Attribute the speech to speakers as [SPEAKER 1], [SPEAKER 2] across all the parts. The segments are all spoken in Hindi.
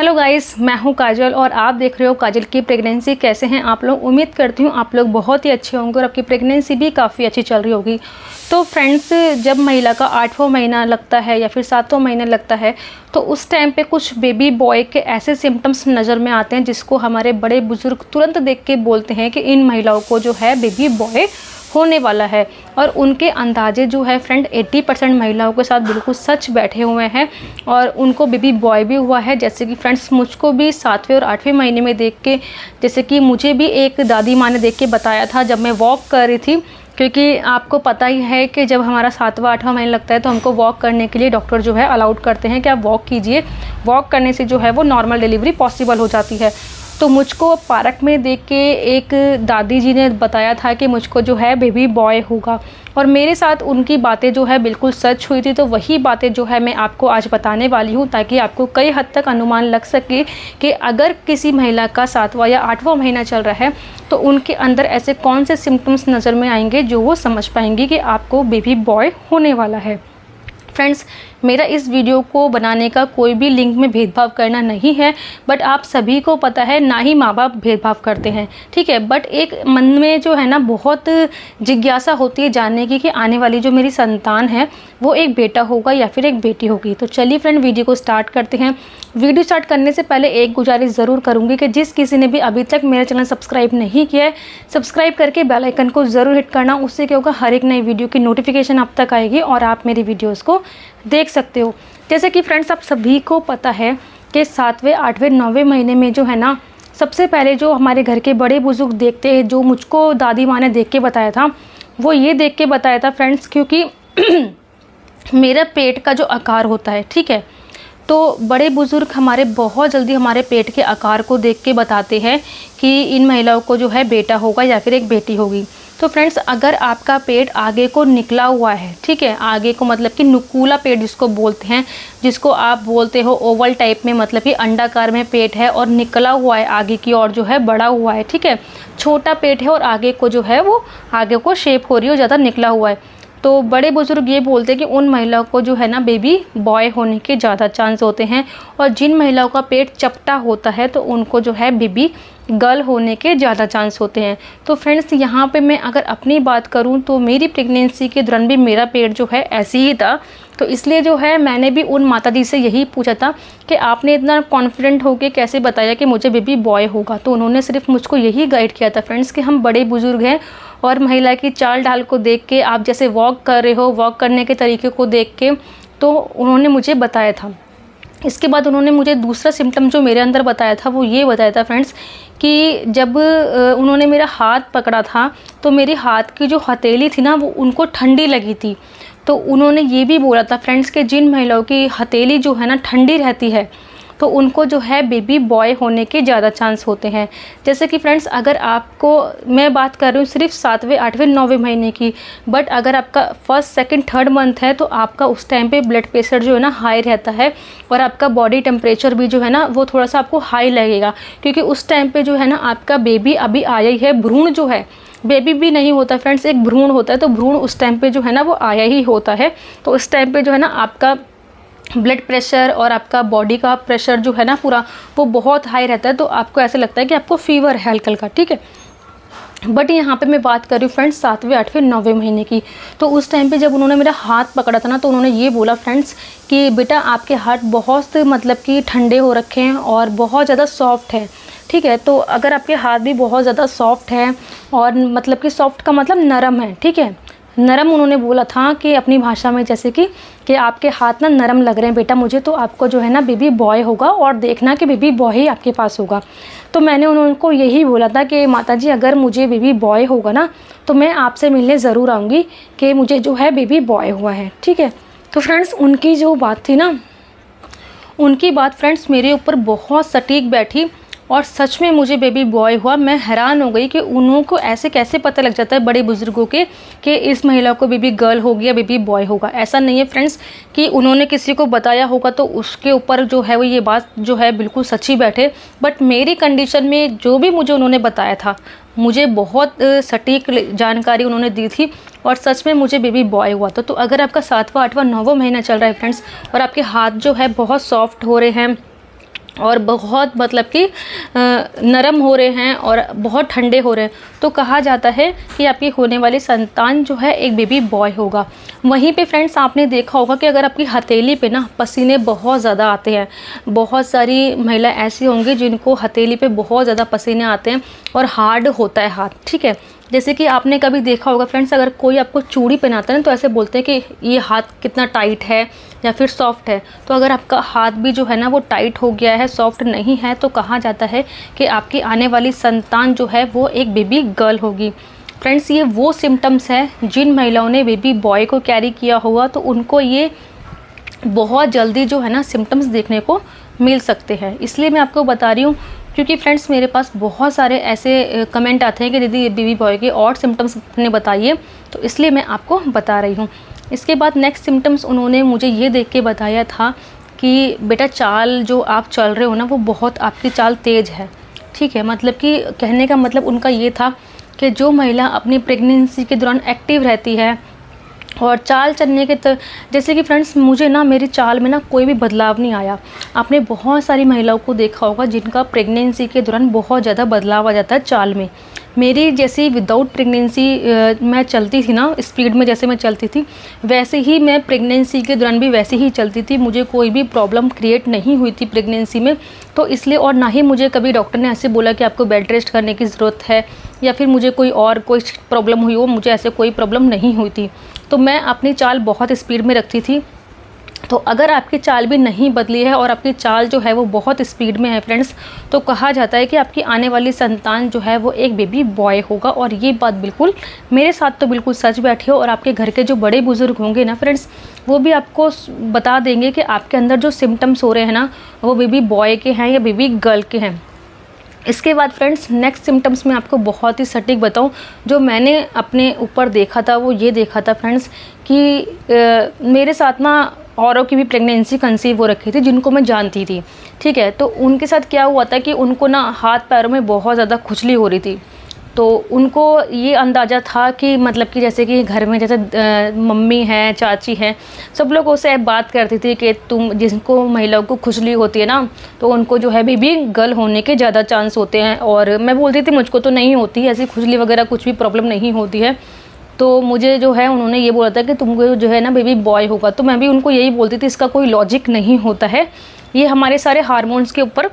[SPEAKER 1] हेलो गाइस, मैं हूं काजल और आप देख रहे हो काजल की प्रेगनेंसी। कैसे हैं आप लोग? उम्मीद करती हूं आप लोग बहुत ही अच्छे होंगे और आपकी प्रेगनेंसी भी काफ़ी अच्छी चल रही होगी। तो फ्रेंड्स, जब महिला का 8वां महीना लगता है या फिर 7वां महीना लगता है तो उस टाइम पे कुछ बेबी बॉय के ऐसे सिम्टम्स नज़र में आते हैं जिसको हमारे बड़े बुजुर्ग तुरंत देख के बोलते हैं कि इन महिलाओं को जो है बेबी बॉय होने वाला है। और उनके अंदाजे जो है फ्रेंड 80% महिलाओं के साथ बिल्कुल सच बैठे हुए हैं और उनको बेबी बॉय भी हुआ है। जैसे कि फ्रेंड्स, मुझको भी 7वें और 8वें महीने में देख के, जैसे कि मुझे भी एक दादी माँ ने देख के बताया था जब मैं वॉक कर रही थी, क्योंकि आपको पता ही है कि जब हमारा 7वां 8वां महीना लगता है तो हमको वॉक करने के लिए डॉक्टर जो है अलाउड करते हैं कि आप वॉक कीजिए। वॉक करने से जो है वो नॉर्मल डिलीवरी पॉसिबल हो जाती है। तो मुझको पार्क में देख के एक दादी जी ने बताया था कि मुझको जो है बेबी बॉय होगा और मेरे साथ उनकी बातें जो है बिल्कुल सच हुई थी। तो वही बातें जो है मैं आपको आज बताने वाली हूँ ताकि आपको कई हद तक अनुमान लग सके कि अगर किसी महिला का 7वां या 8वां महीना चल रहा है तो उनके अंदर ऐसे कौन से सिम्टम्स नज़र में आएंगे जो वो समझ पाएंगी कि आपको बेबी बॉय होने वाला है। फ्रेंड्स, मेरा इस वीडियो को बनाने का कोई भी लिंक में भेदभाव करना नहीं है, बट आप सभी को पता है ना ही माँ बाप भेदभाव करते हैं, ठीक है। बट एक मन में जो है ना बहुत जिज्ञासा होती है जानने की कि आने वाली जो मेरी संतान है वो एक बेटा होगा या फिर एक बेटी होगी। तो चलिए फ्रेंड, वीडियो को स्टार्ट करते हैं। वीडियो स्टार्ट करने से पहले एक गुजारिश ज़रूर करूँगी कि जिस किसी ने भी अभी तक मेरा चैनल सब्सक्राइब नहीं किया है, सब्सक्राइब करके बेल आइकन को ज़रूर हिट करना। उससे क्या होगा, हर एक नई वीडियो की नोटिफिकेशन आप तक आएगी और आप मेरी वीडियोज़ को देख सकते हो। जैसे कि फ्रेंड्स, आप सभी को पता है कि 7वें 8वें 9वें महीने में जो है ना, सबसे पहले जो हमारे घर के बड़े बुजुर्ग देखते हैं, जो मुझको दादी माँ ने देख के बताया था, वो ये देख के बताया था फ्रेंड्स, क्योंकि मेरा पेट का जो आकार होता है, ठीक है, तो बड़े बुजुर्ग हमारे बहुत जल्दी हमारे पेट के आकार को देख के बताते हैं कि इन महिलाओं को जो है बेटा होगा या फिर एक बेटी होगी। तो फ्रेंड्स, अगर आपका पेट आगे को निकला हुआ है, ठीक है, आगे को मतलब कि नुकूला पेट जिसको बोलते हैं, जिसको आप बोलते हो ओवल टाइप में, मतलब कि अंडाकार में पेट है और निकला हुआ है आगे की ओर जो है बड़ा हुआ है, ठीक है, छोटा पेट है और आगे को जो है वो आगे को शेप हो रही है, ज़्यादा निकला हुआ है, तो बड़े बुजुर्ग ये बोलते हैं कि उन महिलाओं को जो है ना बेबी बॉय होने के ज़्यादा चांस होते हैं। और जिन महिलाओं का पेट चपटा होता है तो उनको जो है बेबी गर्ल होने के ज़्यादा चांस होते हैं। तो फ्रेंड्स, यहाँ पे मैं अगर अपनी बात करूँ तो मेरी प्रेगनेंसी के दौरान भी मेरा पेट जो है ऐसे ही था। तो इसलिए जो है मैंने भी उन माताजी से यही पूछा था कि आपने इतना कॉन्फिडेंट होकर कैसे बताया कि मुझे बेबी बॉय होगा। तो उन्होंने सिर्फ मुझको यही गाइड किया था फ्रेंड्स कि हम बड़े बुजुर्ग हैं और महिला की चाल ढाल को देख के, आप जैसे वॉक कर रहे हो, वॉक करने के तरीके को देख के, तो उन्होंने मुझे बताया था। इसके बाद उन्होंने मुझे दूसरा सिम्टम जो मेरे अंदर बताया था वो ये बताया था फ्रेंड्स कि जब उन्होंने मेरा हाथ पकड़ा था तो मेरे हाथ की जो हथेली थी ना वो उनको ठंडी लगी थी। तो उन्होंने ये भी बोला था फ्रेंड्स कि जिन महिलाओं की हथेली जो है ना ठंडी रहती है तो उनको जो है बेबी बॉय होने के ज़्यादा चांस होते हैं। जैसे कि फ्रेंड्स, अगर आपको, मैं बात कर रही हूँ सिर्फ 7वें 8वें 9वें महीने की, बट अगर आपका 1st 2nd 3rd मंथ है तो आपका उस टाइम पे ब्लड प्रेशर जो है ना हाई रहता है और आपका बॉडी टेम्परेचर भी जो है ना वो थोड़ा सा आपको हाई लगेगा, क्योंकि उस टाइम पर जो है ना आपका बेबी अभी आया ही है। भ्रूण जो है, बेबी भी नहीं होता फ्रेंड्स, एक भ्रूण होता है, तो भ्रूण उस टाइम पे जो है ना वो आया ही होता है। तो उस टाइम पे जो है ना आपका ब्लड प्रेशर और आपका बॉडी का प्रेशर जो है ना पूरा वो बहुत हाई रहता है, तो आपको ऐसे लगता है कि आपको फीवर है हल्का हल्का, ठीक है। बट यहाँ पे मैं बात कर रही हूँ फ्रेंड्स 7वें 8वें 9वें महीने की। तो उस टाइम पे जब उन्होंने मेरा हाथ पकड़ा था ना तो उन्होंने ये बोला फ्रेंड्स कि बेटा आपके हाथ बहुत मतलब कि ठंडे हो रखे हैं और बहुत ज़्यादा सॉफ्ट है, ठीक है। तो अगर आपके हाथ भी बहुत ज़्यादा सॉफ्ट है और मतलब कि सॉफ्ट का मतलब नरम है, ठीक है, नरम, उन्होंने बोला था कि अपनी भाषा में जैसे कि आपके हाथ ना नरम लग रहे हैं बेटा मुझे, तो आपको जो है ना बेबी बॉय होगा और देखना कि बेबी बॉय ही आपके पास होगा। तो मैंने उनको यही बोला था कि माताजी अगर मुझे बेबी बॉय होगा ना तो मैं आपसे मिलने ज़रूर आऊँगी कि मुझे जो है बेबी बॉय हुआ है, ठीक है। तो फ्रेंड्स, उनकी जो बात थी ना, उनकी बात फ्रेंड्स मेरे ऊपर बहुत सटीक बैठी और सच में मुझे बेबी बॉय हुआ। मैं हैरान हो गई कि उन्हों को ऐसे कैसे पता लग जाता है बड़े बुजुर्गों के कि इस महिला को बेबी गर्ल होगी या बेबी बॉय होगा। ऐसा नहीं है फ्रेंड्स कि उन्होंने किसी को बताया होगा तो उसके ऊपर जो है वो ये बात जो है बिल्कुल सच्ची बैठे। बट मेरी कंडीशन में जो भी मुझे उन्होंने बताया था, मुझे बहुत सटीक जानकारी उन्होंने दी थी और सच में मुझे बेबी बॉय हुआ था। तो अगर आपका 7वां 8वां 9वां महीना चल रहा है फ्रेंड्स और आपके हाथ जो है बहुत सॉफ्ट हो रहे हैं और बहुत मतलब कि नरम हो रहे हैं और बहुत ठंडे हो रहे हैं, तो कहा जाता है कि आपकी होने वाली संतान जो है एक बेबी बॉय होगा। वहीं पे फ्रेंड्स आपने देखा होगा कि अगर आपकी हथेली पे ना पसीने बहुत ज़्यादा आते हैं, बहुत सारी महिला ऐसी होंगी जिनको हथेली पे बहुत ज़्यादा पसीने आते हैं और हार्ड होता है हाथ, ठीक है। जैसे कि आपने कभी देखा होगा फ्रेंड्स, अगर कोई आपको चूड़ी पहनाता है ना तो ऐसे बोलते हैं कि ये हाथ कितना टाइट है या फिर सॉफ्ट है। तो अगर आपका हाथ भी जो है ना वो टाइट हो गया है, सॉफ्ट नहीं है, तो कहा जाता है कि आपकी आने वाली संतान जो है वो एक बेबी गर्ल होगी। फ्रेंड्स ये वो सिम्टम्स हैं जिन महिलाओं ने बेबी बॉय को कैरी किया होगा तो उनको ये बहुत जल्दी जो है ना सिम्टम्स देखने को मिल सकते हैं। इसलिए मैं आपको बता रही हूँ, क्योंकि फ्रेंड्स मेरे पास बहुत सारे ऐसे कमेंट आते हैं कि दीदी बेबी बॉय के और सिम्टम्स ने बताइए, तो इसलिए मैं आपको बता रही हूँ। इसके बाद नेक्स्ट सिम्टम्स उन्होंने मुझे ये देख के बताया था कि बेटा चाल जो आप चल रहे हो ना वो बहुत आपकी चाल तेज़ है, ठीक है। मतलब कि कहने का मतलब उनका ये था कि जो महिला अपनी प्रेगनेंसी के दौरान एक्टिव रहती है और चाल चलने के जैसे कि फ्रेंड्स मुझे ना मेरी चाल में ना कोई भी बदलाव नहीं आया। आपने बहुत सारी महिलाओं को देखा होगा जिनका प्रेगनेंसी के दौरान बहुत ज़्यादा बदलाव आ जाता है चाल में। मेरी जैसी विदाउट प्रेगनेंसी मैं चलती थी ना, स्पीड में जैसे मैं चलती थी वैसे ही मैं प्रेगनेंसी के दौरान भी वैसे ही चलती थी। मुझे कोई भी प्रॉब्लम क्रिएट नहीं हुई थी प्रेगनेंसी में, तो इसलिए और ना ही मुझे कभी डॉक्टर ने ऐसे बोला कि आपको बेड रेस्ट करने की ज़रूरत है या फिर मुझे कोई प्रॉब्लम हुई हो, मुझे ऐसे कोई प्रॉब्लम नहीं हुई थी। तो मैं अपनी चाल बहुत स्पीड में रखती थी। तो अगर आपकी चाल भी नहीं बदली है और आपकी चाल जो है वो बहुत स्पीड में है फ्रेंड्स, तो कहा जाता है कि आपकी आने वाली संतान जो है वो एक बेबी बॉय होगा। और ये बात बिल्कुल मेरे साथ तो बिल्कुल सच बैठी हो, और आपके घर के जो बड़े बुजुर्ग होंगे ना फ्रेंड्स वो भी आपको बता देंगे कि आपके अंदर जो सिम्टम्स हो रहे हैं ना वो बेबी बॉय के हैं या बेबी गर्ल के हैं। इसके बाद फ्रेंड्स नेक्स्ट सिम्टम्स मैं आपको बहुत ही सटीक बताऊं, जो मैंने अपने ऊपर देखा था वो ये देखा था फ्रेंड्स कि मेरे साथ ना औरों की भी प्रेगनेंसी कंसीव हो रखी थी जिनको मैं जानती थी, ठीक है। तो उनके साथ क्या हुआ था कि उनको ना हाथ पैरों में बहुत ज़्यादा खुजली हो रही थी। तो उनको ये अंदाज़ा था कि मतलब कि जैसे कि घर में जैसे मम्मी हैं, चाची हैं, सब लोग उससे बात करती थी कि तुम जिनको महिलाओं को खुजली होती है ना तो उनको जो है बेबी गर्ल होने के ज़्यादा चांस होते हैं। और मैं बोलती थी मुझको तो नहीं होती ऐसी खुजली वगैरह, कुछ भी प्रॉब्लम नहीं होती है। तो मुझे जो है उन्होंने ये बोला था कि तुमको जो है ना बेबी बॉय होगा। तो मैं भी उनको यही बोलती थी इसका कोई लॉजिक नहीं होता है, ये हमारे सारे हार्मोन्स के ऊपर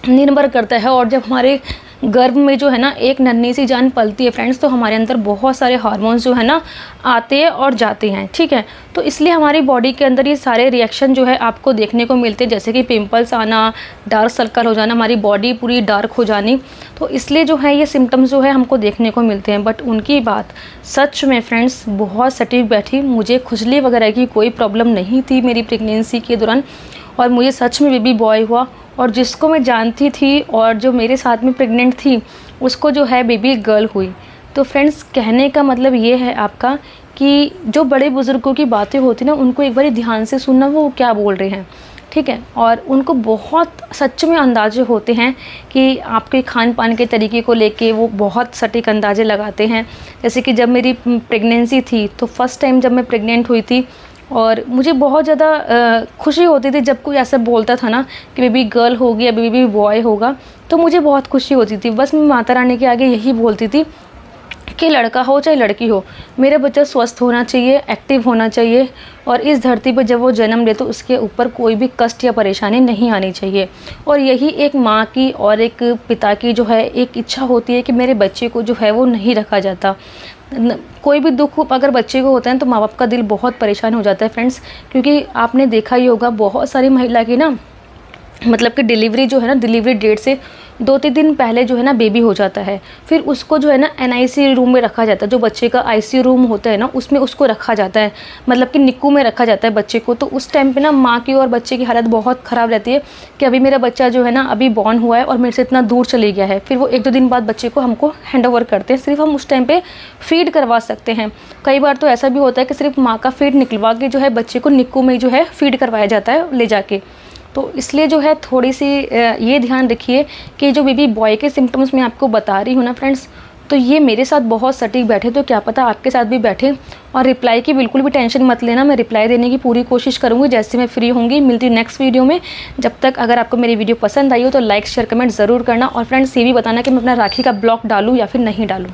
[SPEAKER 1] निर्भर करता है। और जब हमारे गर्भ में जो है ना एक नन्ही सी जान पलती है फ्रेंड्स, तो हमारे अंदर बहुत सारे हार्मोन्स जो है ना आते हैं और जाते हैं, ठीक है। तो इसलिए हमारी बॉडी के अंदर ये सारे रिएक्शन जो है आपको देखने को मिलते हैं, जैसे कि पिंपल्स आना, डार्क सर्कल हो जाना, हमारी बॉडी पूरी डार्क हो जानी। तो इसलिए जो है ये सिम्टम्स जो है हमको देखने को मिलते हैं। बट उनकी बात सच में फ्रेंड्स बहुत सटीक बैठी। मुझे खुजली वगैरह की कोई प्रॉब्लम नहीं थी मेरी प्रेगनेंसी के दौरान, और मुझे सच में बेबी बॉय हुआ। और जिसको मैं जानती थी और जो मेरे साथ में प्रेग्नेंट थी उसको जो है बेबी गर्ल हुई। तो फ्रेंड्स कहने का मतलब ये है आपका कि जो बड़े बुज़ुर्गों की बातें होती ना उनको एक बार ध्यान से सुनना वो क्या बोल रहे हैं, ठीक है। और उनको बहुत सच में अंदाजे होते हैं कि आपके खान पान के तरीके को लेके वो बहुत सटीक अंदाजे लगाते हैं। जैसे कि जब मेरी प्रेगनेंसी थी तो फर्स्ट टाइम जब मैं प्रेग्नेंट हुई थी और मुझे बहुत ज़्यादा खुशी होती थी जब कोई ऐसा बोलता था ना कि बेबी गर्ल होगी या बेबी बॉय होगा, तो मुझे बहुत खुशी होती थी। बस मैं माता रानी के आगे यही बोलती थी कि लड़का हो चाहे लड़की हो, मेरा बच्चा स्वस्थ होना चाहिए, एक्टिव होना चाहिए, और इस धरती पर जब वो जन्म ले तो उसके ऊपर कोई भी कष्ट या परेशानी नहीं आनी चाहिए। और यही एक माँ की और एक पिता की जो है एक इच्छा होती है कि मेरे बच्चे को जो है वो नहीं रखा जाता। कोई भी दुख अगर बच्चे को होता है तो माँ बाप का दिल बहुत परेशान हो जाता है फ्रेंड्स, क्योंकि आपने देखा ही होगा बहुत सारी महिला की ना मतलब कि डिलीवरी जो है ना डिलीवरी डेट से 2-3 दिन पहले जो है ना बेबी हो जाता है। फिर उसको जो है ना NICU रूम में रखा जाता है, जो बच्चे का ICU रूम होता है ना उसमें उसको रखा जाता है, मतलब कि निक्कू में रखा जाता है बच्चे को। तो उस टाइम पे ना माँ की और बच्चे की हालत बहुत ख़राब रहती है कि अभी मेरा बच्चा जो है ना अभी बॉर्न हुआ है और मेरे से इतना दूर चले गया है। फिर वो 1-2 दिन बाद बच्चे को हमको हैंड ओवर करते हैं, सिर्फ हम उस टाइम पर फीड करवा सकते हैं। कई बार तो ऐसा भी होता है कि सिर्फ माँ का फीड निकलवा के जो है बच्चे को निक्कू में जो है फीड करवाया जाता है ले जाके। तो इसलिए जो है थोड़ी सी ये ध्यान रखिए कि जो बेबी बॉय के सिम्टम्स मैं आपको बता रही हूँ ना फ्रेंड्स, तो ये मेरे साथ बहुत सटीक बैठे, तो क्या पता आपके साथ भी बैठे। और रिप्लाई की बिल्कुल भी टेंशन मत लेना, मैं रिप्लाई देने की पूरी कोशिश करूँगी जैसे मैं फ्री होंगी। मिलती हूँ नेक्स्ट वीडियो में। जब तक अगर आपको मेरी वीडियो पसंद आई हो तो लाइक शेयर कमेंट ज़रूर करना। और फ्रेंड्स ये भी बताना कि मैं अपना राखी का ब्लॉग डालूँ या फिर नहीं डालूँ।